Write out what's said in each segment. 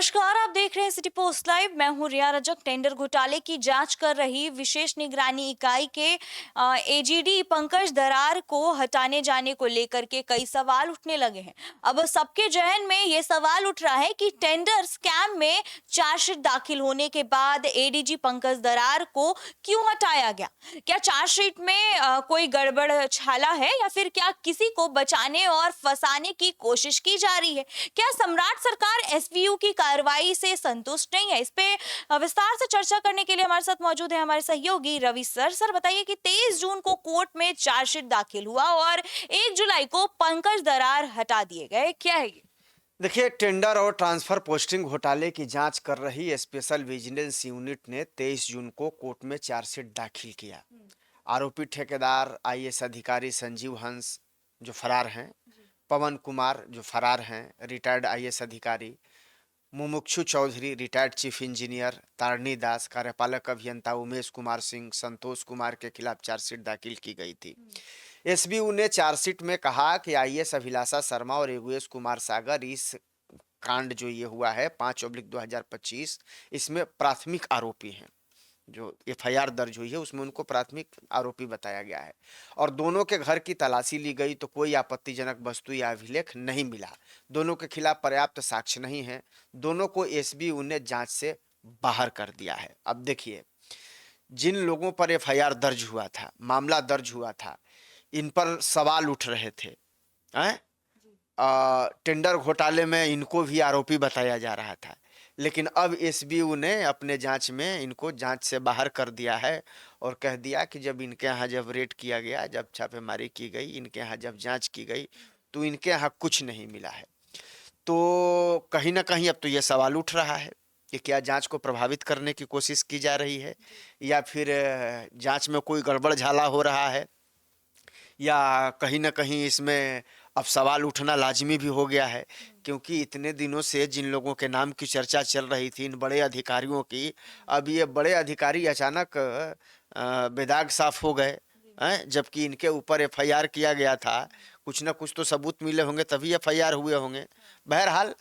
नमस्कार, आप देख रहे हैं सिटी पोस्ट लाइव। मैं हूं रिया रजक। टेंडर घोटाले की जांच कर रही विशेष निगरानी इकाई के एजीडी पंकज दरार को हटाने जाने को लेकर के कई सवाल उठने लगे हैं। अब सबके जहन में ये सवाल उठ रहा है कि टेंडर स्कैम में चार्जशीट दाखिल होने के बाद एडीजी पंकज दरार को क्यों हटाया गया? क्या चार्जशीट में कोई गड़बड़ छाला है या फिर क्या किसी को बचाने और फंसाने की कोशिश की जा रही है? क्या सम्राट सरकार एसवीयू की कार्रवाई से संतुष्ट नहीं है? इस पे विस्तार से चर्चा करने के लिए हमारे साथ मौजूद है हमारे सहयोगी रवि सर। सर बताइए कि 23 जून को कोर्ट में चार्जशीट दाखिल हुआ और 1 जुलाई को पंकज दरार हटा दिए गए, क्या है ये? देखिए, टेंडर और ट्रांसफर पोस्टिंग घोटाले की जांच कर रही स्पेशल विजिलेंस यूनिट ने 23 जून को कोर्ट में चार्जशीट दाखिल किया। आरोपी ठेकेदार आईएएस अधिकारी संजीव हंस जो फरार हैं, पवन कुमार जो फरार हैं, रिटायर्ड आईएएस अधिकारी मुमुक्षु चौधरी, रिटायर्ड चीफ इंजीनियर तारणी दास, कार्यपालक अभियंता उमेश कुमार सिंह, संतोष कुमार के खिलाफ चार्जशीट दाखिल की गई थी। एसबीयू ने चार्जशीट में कहा कि आईएएस अभिलाषा शर्मा और योगेश कुमार सागर इस कांड जो ये हुआ है 5/2025 इसमें प्राथमिक आरोपी हैं। जो एफआईआर दर्ज हुई है उसमें उनको प्राथमिक आरोपी बताया गया है और दोनों के घर की तलाशी ली गई तो कोई आपत्तिजनक वस्तु या अभिलेख नहीं मिला। दोनों के खिलाफ पर्याप्त साक्ष्य नहीं है। दोनों को एसबीयू ने जांच से बाहर कर दिया है। अब देखिए, जिन लोगों पर एफआईआर दर्ज हुआ था, मामला दर्ज हुआ था, इन पर सवाल उठ रहे थे। हैं? टेंडर घोटाले में इनको भी आरोपी बताया जा रहा था, लेकिन अब एसबीयू ने अपने जांच में इनको जांच से बाहर कर दिया है और कह दिया कि जब इनके यहाँ जब रेड किया गया, जब छापेमारी की गई, इनके यहाँ जब जांच की गई तो इनके यहाँ कुछ नहीं मिला है। तो कहीं ना कहीं अब तो ये सवाल उठ रहा है कि क्या जांच को प्रभावित करने की कोशिश की जा रही है या फिर जांच में कोई गड़बड़ झाला हो रहा है, या कहीं ना कहीं इसमें अब सवाल उठना लाजमी भी हो गया है, क्योंकि इतने दिनों से जिन लोगों के नाम की चर्चा चल रही थी, इन बड़े अधिकारियों की, अब ये बड़े अधिकारी अचानक बेदाग साफ हो गए हैं, जबकि इनके ऊपर एफआईआर किया गया था। कुछ ना कुछ तो सबूत मिले होंगे तभी एफआईआर हुए होंगे। बहरहाल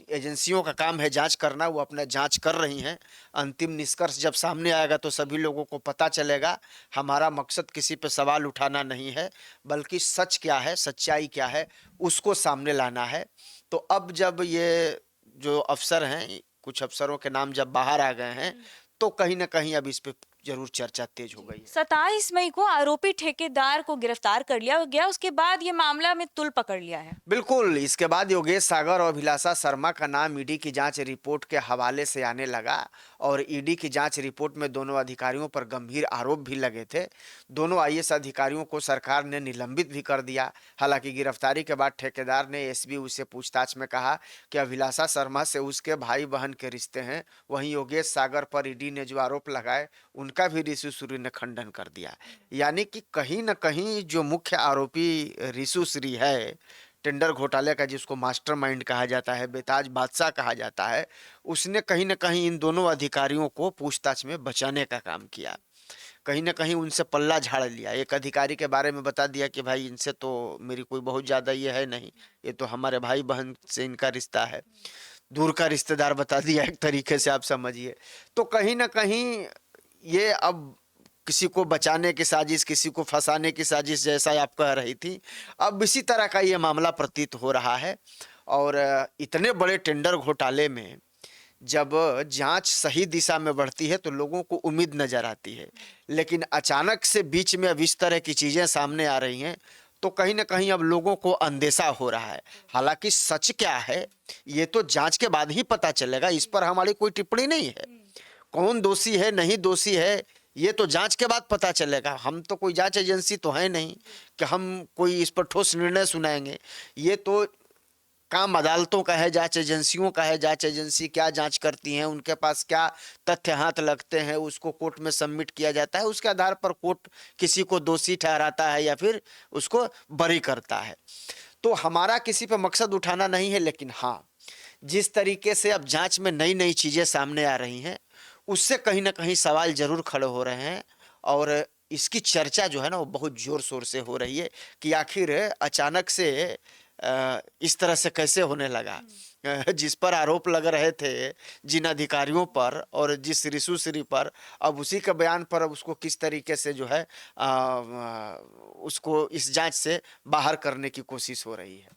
एजेंसियों का काम है जांच करना, वो अपना जांच कर रही हैं। अंतिम निष्कर्ष जब सामने आएगा तो सभी लोगों को पता चलेगा। हमारा मकसद किसी पे सवाल उठाना नहीं है, बल्कि सच क्या है, सच्चाई क्या है, उसको सामने लाना है। तो अब जब ये जो अफसर हैं, कुछ अफसरों के नाम जब बाहर आ गए हैं, तो कहीं ना कहीं अब इस पे जरूर चर्चा तेज हो गई है। 27 मई को आरोपी ठेकेदार को गिरफ्तार कर लिया गया, उसके बाद ये मामला में तुल पकड़ लिया है। बिल्कुल, इसके बाद योगेश सागर और अभिलाषा शर्मा का नाम ईडी की जांच रिपोर्ट के हवाले से आने लगा और ईडी की जांच रिपोर्ट में दोनों अधिकारियों पर गंभीर आरोप भी लगे थे। दोनों आईएएस अधिकारियों को सरकार ने निलंबित भी कर दिया। हालांकि गिरफ्तारी के बाद ठेकेदार ने एसबीयू से पूछताछ में कहा कि अभिलाषा शर्मा से उसके भाई बहन के रिश्ते हैं। वहीं योगेश सागर पर ईडी ने जो आरोप लगाए उनका भी रिशु श्री ने खंडन कर दिया। यानी कि कहीं न कहीं जो मुख्य आरोपी रिशु श्री है, टेंडर घोटाले का जिसको मास्टरमाइंड कहा जाता है, बेताज बादशाह कहा जाता है, उसने कहीं न कहीं इन दोनों अधिकारियों को पूछताछ में बचाने का काम किया। कहीं न कहीं उनसे पल्ला झाड़ लिया। एक अधिकारी के बारे में बता दिया कि भाई इनसे तो मेरी कोई बहुत ज़्यादा ये है नहीं, ये तो हमारे भाई बहन से इनका रिश्ता है। दूर का रिश्तेदार बता दिया एक तरीके से, आप समझिए। तो कहीं न कहीं ये अब किसी को बचाने की साजिश, किसी को फंसाने की साजिश, जैसा आप कह रही थी, अब इसी तरह का ये मामला प्रतीत हो रहा है। और इतने बड़े टेंडर घोटाले में जब जांच सही दिशा में बढ़ती है तो लोगों को उम्मीद नजर आती है, लेकिन अचानक से बीच में अब इस तरह की चीजें सामने आ रही हैं तो कहीं ना कहीं अब लोगों को अंदेशा हो रहा है। हालांकि सच क्या है ये तो जांच के बाद ही पता चलेगा, इस पर हमारी कोई टिप्पणी नहीं है। कौन दोषी है, नहीं दोषी है, ये तो जांच के बाद पता चलेगा। हम तो कोई जांच एजेंसी तो है नहीं कि हम कोई इस पर ठोस निर्णय सुनाएंगे। ये तो काम अदालतों का है, जांच एजेंसियों का है। जांच एजेंसी क्या जांच करती हैं, उनके पास क्या तथ्य हाथ लगते हैं, उसको कोर्ट में सबमिट किया जाता है। उसके आधार पर कोर्ट किसी को दोषी ठहराता है या फिर उसको बरी करता है। तो हमारा किसी पे मकसद उठाना नहीं है, लेकिन हाँ, जिस तरीके से अब जांच में नई नई चीजें सामने आ रही हैं उससे कहीं ना कहीं सवाल जरूर खड़े हो रहे हैं और इसकी चर्चा जो है ना वो बहुत जोर शोर से हो रही है कि आखिर अचानक से इस तरह से कैसे होने लगा? जिस पर आरोप लग रहे थे, जिन अधिकारियों पर और जिस रिशु श्री पर, अब उसी का बयान पर अब उसको किस तरीके से जो है उसको इस जांच से बाहर करने की कोशिश हो रही है।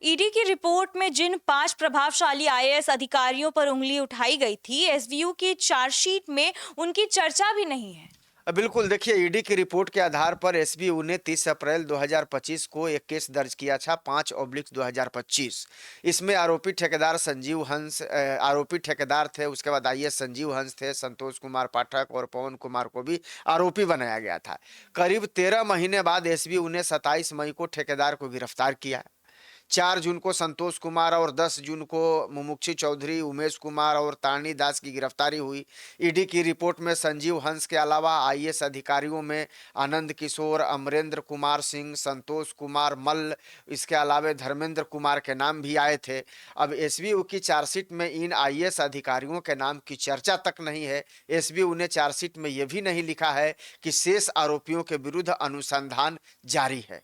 ईडी की रिपोर्ट में जिन 5 प्रभावशाली आईएएस अधिकारियों पर उंगली उठाई गई थी, एसवीयू की चार्जशीट में उनकी चर्चा भी नहीं है। बिल्कुल, देखिए, ईडी की रिपोर्ट के आधार पर एसबीयू ने 30 अप्रैल 2025 को एक केस दर्ज किया था, 5/2025। इसमें आरोपी ठेकेदार संजीव हंस आरोपी ठेकेदार थे। उसके बाद आईएएस संजीव हंस थे, संतोष कुमार पाठक और पवन कुमार को भी आरोपी बनाया गया था। करीब 13 महीने बाद एसबीयू ने 27 मई को ठेकेदार को गिरफ्तार किया। 4 जून को संतोष कुमार और 10 जून को मुमुक्षी चौधरी, उमेश कुमार और तारणी दास की गिरफ्तारी हुई। ईडी की रिपोर्ट में संजीव हंस के अलावा आईएएस अधिकारियों में आनंद किशोर, अमरेंद्र कुमार सिंह, संतोष कुमार मल्ल, इसके अलावा धर्मेंद्र कुमार के नाम भी आए थे। अब एसबीयू की चार्जशीट में इन आईएएस अधिकारियों के नाम की चर्चा तक नहीं है। एसबीयू ने चार्जशीट में यह भी नहीं लिखा है कि शेष आरोपियों के विरुद्ध अनुसंधान जारी है।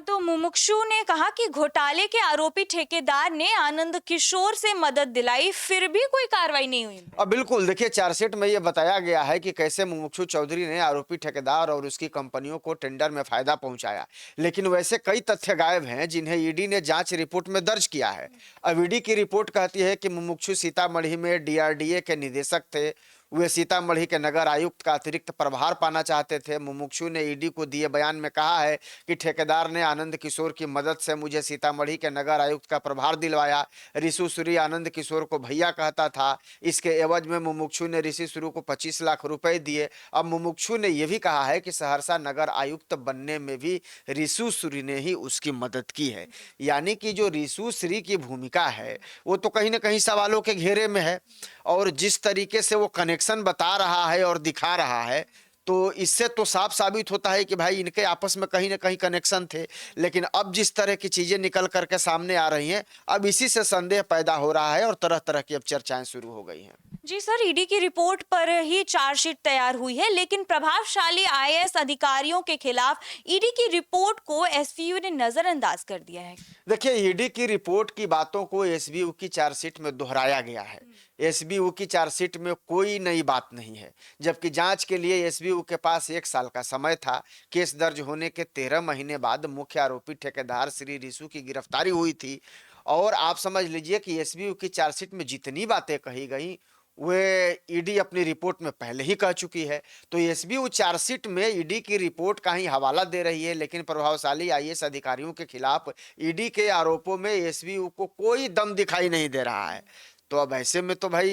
तो मुमुक्षु ने कहा कि घोटाले के आरोपी ठेकेदार ने आनंद किशोर से मदद दिलाई, फिर भी कोई कार्रवाई नहीं हुई। अब बिल्कुल, देखिए, चार्जशीट में ये बताया गया है कि कैसे मुमुक्षु चौधरी ने आरोपी ठेकेदार और उसकी कंपनियों को टेंडर में फायदा पहुंचाया, लेकिन वैसे कई तथ्य गायब हैं जिन्हें ईडी ने जांच रिपोर्ट में दर्ज किया है। अब ईडी की रिपोर्ट कहती है कि मुमुक्षु सीतामढ़ी में डीआरडीए के निदेशक थे। वे सीतामढ़ी के नगर आयुक्त का अतिरिक्त प्रभार पाना चाहते थे। मुमुक्षु ने ईडी को दिए बयान में कहा है कि ठेकेदार ने आनंद किशोर की मदद से मुझे सीतामढ़ी के नगर आयुक्त का प्रभार दिलवाया। ऋषि सूरी आनंद किशोर को भैया कहता था। इसके एवज में मुमुक्षु ने ऋषि सूरी को 25 लाख रुपए दिए। अब मुमुक्षु ने यह भी कहा है कि सहरसा नगर आयुक्त बनने में भी ऋषि सूरी ने ही उसकी मदद की है। यानी कि जो ऋषि श्री की भूमिका है वो तो कहीं ना कहीं सवालों के घेरे में है, और जिस तरीके से वो कनेक्शन बता रहा है और दिखा रहा है, तो इससे तो साफ साबित होता है कि भाई इनके आपस में कहीं ना कहीं कनेक्शन थे। लेकिन अब जिस तरह की चीजें निकल करके सामने आ रही हैं, अब इसी से संदेह पैदा हो रहा है और तरह तरह की अब चर्चाएं शुरू हो गई हैं। जी सर, ईडी की रिपोर्ट पर ही चार्जशीट तैयार हुई है, लेकिन प्रभावशाली आईएएस अधिकारियों के खिलाफ ईडी की रिपोर्ट को एसवीयू ने नजरअंदाज कर दिया है। देखिए, ईडी की रिपोर्ट की बातों को एसबीयू की चार्जशीट में दोहराया गया है। एसबीयू की चार्जशीट में कोई नई बात नहीं है, जबकि जांच के लिए एसबीयू के पास 1 साल का समय था। केस दर्ज होने के 13 महीने बाद मुख्य आरोपी ठेकेदार श्री ऋषु की गिरफ्तारी हुई थी। और आप समझ लीजिए कि एसबीयू की चार्जशीट में जितनी बातें कही गई वे ईडी अपनी रिपोर्ट में पहले ही कह चुकी है। तो एसबीयू चार्जशीट में ईडी की रिपोर्ट का ही हवाला दे रही है, लेकिन प्रभावशाली आईएएस अधिकारियों के खिलाफ ईडी के आरोपों में एसबीयू को कोई दम दिखाई नहीं दे रहा है। तो अब ऐसे में तो भाई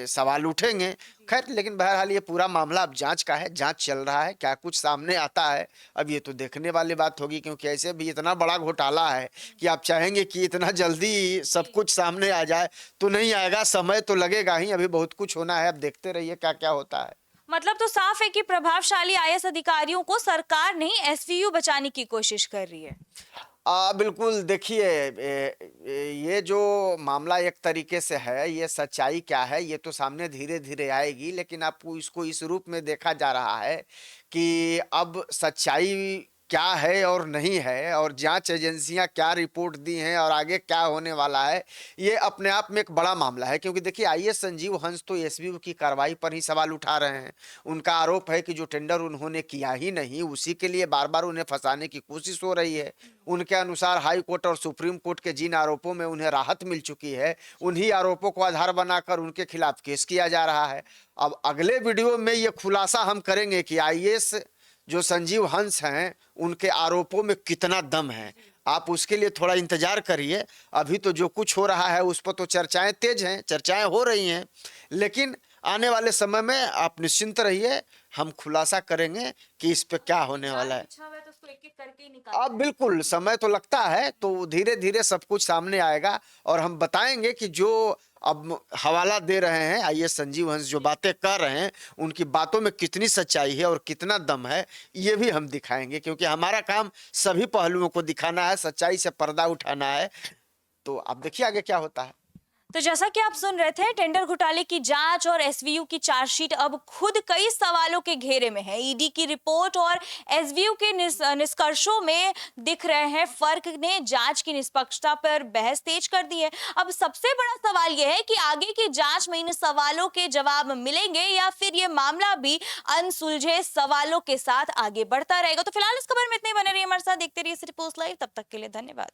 सवाल उठेंगे। खैर, लेकिन बहरहाल ये पूरा मामला अब जांच का है, जांच चल रहा है। क्या कुछ सामने आता है अब ये तो देखने वाली बात होगी, क्योंकि ऐसे भी इतना बड़ा घोटाला है कि आप चाहेंगे कि इतना जल्दी सब कुछ सामने आ जाए तो नहीं आएगा, समय तो लगेगा ही। अभी बहुत कुछ होना है, अब देखते रहिए क्या क्या होता है। मतलब तो साफ है कि प्रभावशाली आईएएस अधिकारियों को सरकार नहीं, एसवीयू बचाने की कोशिश कर रही है। बिल्कुल, देखिए, ये जो मामला एक तरीके से है, ये सच्चाई क्या है ये तो सामने धीरे धीरे आएगी, लेकिन आपको इसको इस रूप में देखा जा रहा है कि अब सच्चाई क्या है और नहीं है, और जांच एजेंसियां क्या रिपोर्ट दी हैं और आगे क्या होने वाला है, ये अपने आप में एक बड़ा मामला है। क्योंकि देखिए, आईएएस संजीव हंस तो एसबीयू की कार्रवाई पर ही सवाल उठा रहे हैं। उनका आरोप है कि जो टेंडर उन्होंने किया ही नहीं, उसी के लिए बार बार उन्हें फंसाने की कोशिश हो रही है। उनके अनुसार हाई कोर्ट और सुप्रीम कोर्ट के जिन आरोपों में उन्हें राहत मिल चुकी है, उन्हीं आरोपों को आधार बनाकर उनके खिलाफ केस किया जा रहा है। अब अगले वीडियो में ये खुलासा हम करेंगे कि आईएएस जो संजीव हंस हैं उनके आरोपों में कितना दम है। आप उसके लिए थोड़ा इंतजार करिए। अभी तो जो कुछ हो रहा है उस पर तो चर्चाएं तेज हैं, चर्चाएं हो रही हैं, लेकिन आने वाले समय में आप निश्चिंत रहिए, हम खुलासा करेंगे कि इस पे क्या होने वाला है। अब बिल्कुल समय तो लगता है, तो धीरे धीरे सब कुछ सामने आएगा और हम बताएंगे कि जो अब हवाला दे रहे हैं आईएएस संजीव हंस, जो बातें कर रहे हैं, उनकी बातों में कितनी सच्चाई है और कितना दम है, ये भी हम दिखाएंगे। क्योंकि हमारा काम सभी पहलुओं को दिखाना है, सच्चाई से पर्दा उठाना है। तो आप देखिए आगे क्या होता है। तो जैसा कि आप सुन रहे थे, टेंडर घोटाले की जांच और एसवीयू की चार्जशीट अब खुद कई सवालों के घेरे में है। ईडी की रिपोर्ट और एसवीयू के निष्कर्षों में दिख रहे हैं फर्क ने जांच की निष्पक्षता पर बहस तेज कर दी है। अब सबसे बड़ा सवाल यह है कि आगे की जांच में इन सवालों के जवाब मिलेंगे या फिर ये मामला भी अनसुलझे सवालों के साथ आगे बढ़ता रहेगा। तो फिलहाल इस खबर में इतने बने रहिए हमारे साथ, देखते रहिए सिटी पोस्ट लाइव। तब तक के लिए धन्यवाद।